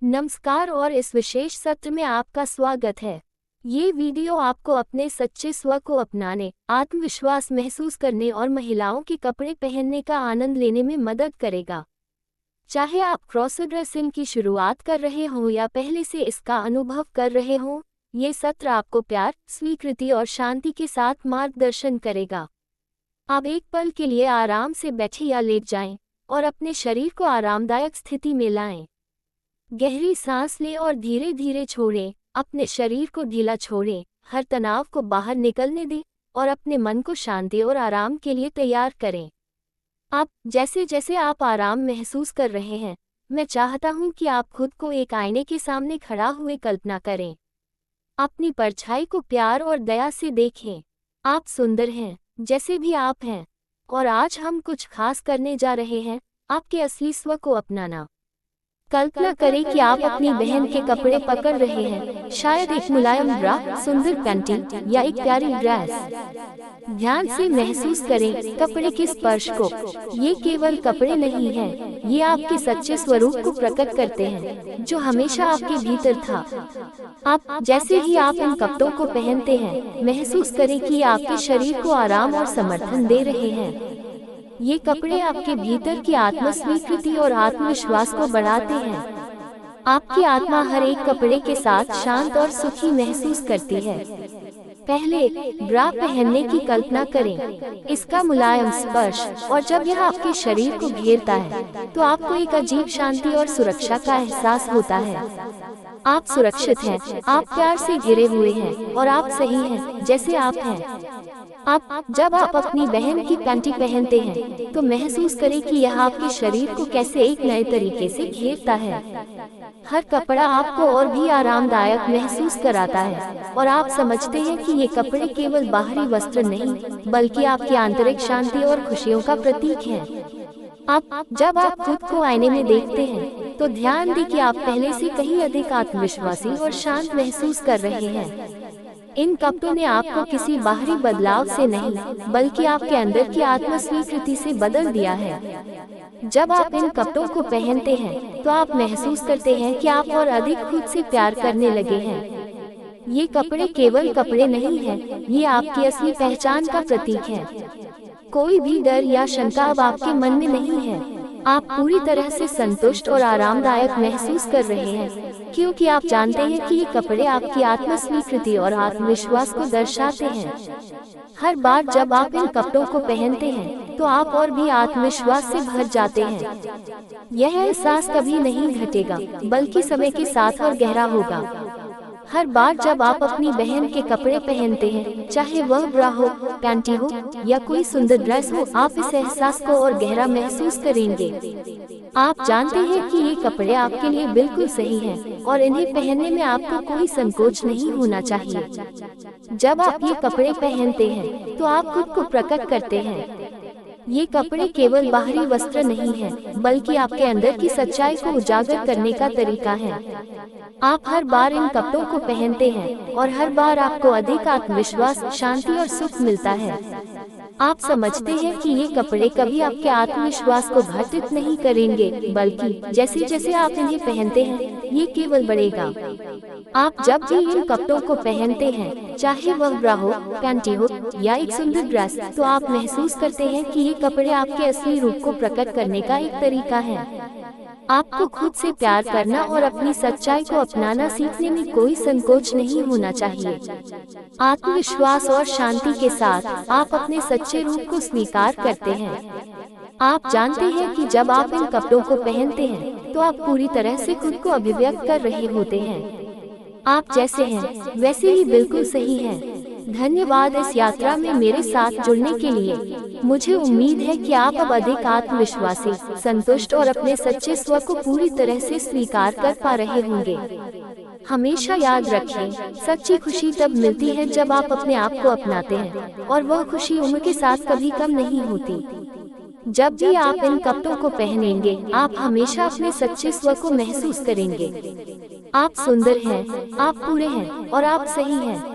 नमस्कार और इस विशेष सत्र में आपका स्वागत है। ये वीडियो आपको अपने सच्चे स्व को अपनाने, आत्मविश्वास महसूस करने और महिलाओं के कपड़े पहनने का आनंद लेने में मदद करेगा। चाहे आप क्रॉस ड्रेसिंग की शुरुआत कर रहे हों या पहले से इसका अनुभव कर रहे हों, ये सत्र आपको प्यार, स्वीकृति और शांति के साथ मार्गदर्शन करेगा। आप एक पल के लिए आराम से बैठे या लेट जाएं और अपने शरीर को आरामदायक स्थिति में लाएं। गहरी सांस लें और धीरे धीरे छोड़ें। अपने शरीर को ढीला छोड़ें, हर तनाव को बाहर निकलने दें और अपने मन को शांति और आराम के लिए तैयार करें। अब जैसे जैसे आप आराम महसूस कर रहे हैं, मैं चाहता हूं कि आप खुद को एक आईने के सामने खड़ा हुए कल्पना करें। अपनी परछाई को प्यार और दया से देखें। आप सुंदर हैं, जैसे भी आप हैं, और आज हम कुछ खास करने जा रहे हैं, आपके असली स्व को अपनाना। कल्पना करें कि आप अपनी बहन के कपड़े पकड़ रहे हैं, शायद एक मुलायम ब्रा, सुंदर पैंटी या एक प्यारी ड्रेस। ध्यान से महसूस करें कपड़े के स्पर्श को। ये केवल कपड़े नहीं हैं, ये आपके सच्चे स्वरूप को प्रकट करते हैं, जो हमेशा आपके भीतर था। अब जैसे ही आप इन कपड़ों को पहनते हैं, महसूस करें कि ये आपके शरीर को आराम और समर्थन दे रहे हैं। ये कपड़े आपके भीतर की आत्मस्वीकृति और आत्मविश्वास को बढ़ाते हैं। आपकी आत्मा हर एक कपड़े के साथ शांत और सुखी महसूस करती है। पहले ब्रा पहनने की कल्पना करें, इसका मुलायम स्पर्श, और जब यह आपके शरीर को घेरता है तो आपको एक अजीब शांति और सुरक्षा का एहसास होता है। आप सुरक्षित हैं, आप प्यार से घिरे हुए हैं और आप सही हैं जैसे आप हैं। अब जब आप अपनी बहन की पैंटी पहनते हैं तो महसूस करें कि यह आपके शरीर को कैसे एक नए तरीके से घेरता है। हर कपड़ा आपको और भी आरामदायक महसूस कराता है और आप समझते हैं कि ये कपड़े केवल बाहरी वस्त्र नहीं, बल्कि आपकी आंतरिक शांति और खुशियों का प्रतीक हैं। अब जब आप खुद को आईने में देखते हैं तो ध्यान दें कि आप पहले से कहीं अधिक आत्मविश्वासी और शांत महसूस कर रहे हैं। इन कपड़ों ने आपको किसी बाहरी बदलाव से नहीं, बल्कि आपके अंदर की आत्मस्वीकृति से बदल दिया है। जब आप इन कपड़ों को पहनते हैं तो आप महसूस करते हैं कि आप और अधिक खुद से प्यार करने लगे हैं। ये कपड़े केवल कपड़े नहीं हैं, ये आपकी असली पहचान का प्रतीक है। कोई भी डर या शंका अब आपके मन में नहीं है। आप पूरी तरह से संतुष्ट और आरामदायक महसूस कर रहे हैं, क्योंकि आप जानते हैं कि ये कपड़े आपकी आत्मस्वीकृति और आत्मविश्वास को दर्शाते हैं। हर बार जब आप इन कपड़ों को पहनते हैं तो आप और भी आत्मविश्वास से भर जाते हैं। यह एहसास कभी नहीं घटेगा, बल्कि समय के साथ और गहरा होगा। हर बार जब आप अपनी बहन के कपड़े पहनते हैं, चाहे वह ब्रा हो, पैंटी हो या कोई सुंदर ड्रेस हो, आप इस एहसास को और गहरा महसूस करेंगे। आप जानते हैं कि ये कपड़े आपके लिए बिल्कुल सही हैं और इन्हें पहनने में आपको कोई संकोच नहीं होना चाहिए। जब आप ये कपड़े पहनते हैं तो आप खुद को प्रकट करते हैं। ये कपड़े केवल बाहरी वस्त्र नहीं हैं, बल्कि आपके अंदर की सच्चाई को उजागर करने का तरीका है। आप हर बार इन कपड़ों को पहनते हैं और हर बार आपको अधिक आत्मविश्वास, शांति और सुख मिलता है। आप समझते हैं कि ये कपड़े कभी आपके आत्मविश्वास को घटित नहीं करेंगे, बल्कि जैसे जैसे आप इन्हें पहनते हैं, ये केवल बढ़ेगा। आप जब भी इन कपड़ों को पहनते हैं, चाहे वह ब्रा हो, पैंटी हो या एक सुंदर ड्रेस, तो आप महसूस करते हैं कि ये कपड़े आपके असली रूप को प्रकट करने का एक तरीका है। आपको खुद से प्यार करना और अपनी सच्चाई को अपनाना सीखने में कोई संकोच नहीं होना चाहिए। आत्मविश्वास और शांति के साथ आप अपने सच्चे रूप को स्वीकार करते हैं। आप जानते हैं कि जब आप इन कपड़ों को पहनते हैं तो आप पूरी तरह से खुद को अभिव्यक्त कर रहे होते हैं। आप जैसे हैं वैसे ही बिल्कुल सही हैं। धन्यवाद इस यात्रा में मेरे साथ जुड़ने के लिए। मुझे उम्मीद है कि आप अब अधिक आत्मविश्वासी, संतुष्ट और अपने सच्चे स्व को पूरी तरह से स्वीकार कर पा रहे होंगे। हमेशा याद रखें, सच्ची खुशी तब मिलती है जब आप अपने आप को अपनाते हैं, और वह खुशी उम्र के साथ कभी कम नहीं होती। जब भी आप इन कपड़ों को पहनेंगे, आप हमेशा अपने सच्चे स्व को महसूस करेंगे। आप सुंदर हैं, आप पूरे हैं और आप सही हैं।